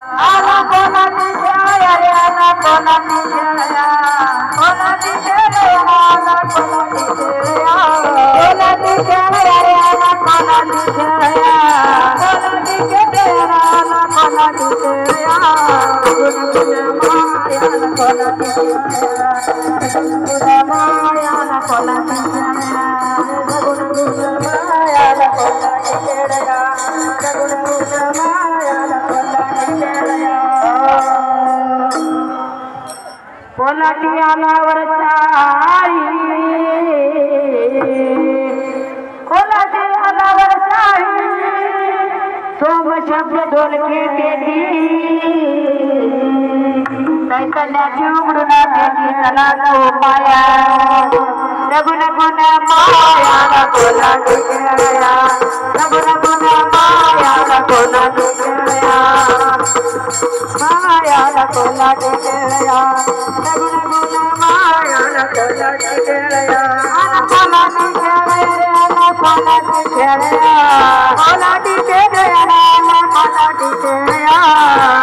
आला कोणाची छाया रे आला कोणाची छाया कोणाची छाया आला कोणाची छाया कोणाची छाया रे आला कोणाची छाया कोणाची छाया आला कोणाची छाया गुणगुण माया कोणाची छाया गुणगुण माया कोणाची छाया गुणगुण माया कोणाची छाया गुणगुण माया कोणाची आलावर चाळी कोणाची आलावर चाळी सोम शब्द ढोलके पेटी चैतन्याची उघडून पेटी चला तो पाया रघुन गुण माया कोणाची खेळया रघुन गुण माया कोणाची खेळया माया कोणाची खेळया रघुन गुण माया कोणाची खेळया कोणाची खेळया कोणाची खेळया कोणाची खेळया कोणाची खेळया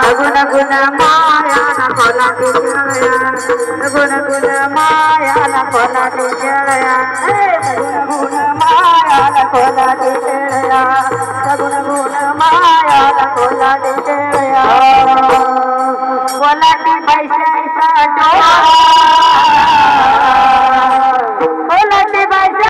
रघुन गुण माया कोणाची खेळया रघुन गुण माया कोणाची खेळया रघुन गुण माया कोणाची खेळया रघुन गुण माया कोणाची खेळया कोणाची पैशाचा डोळा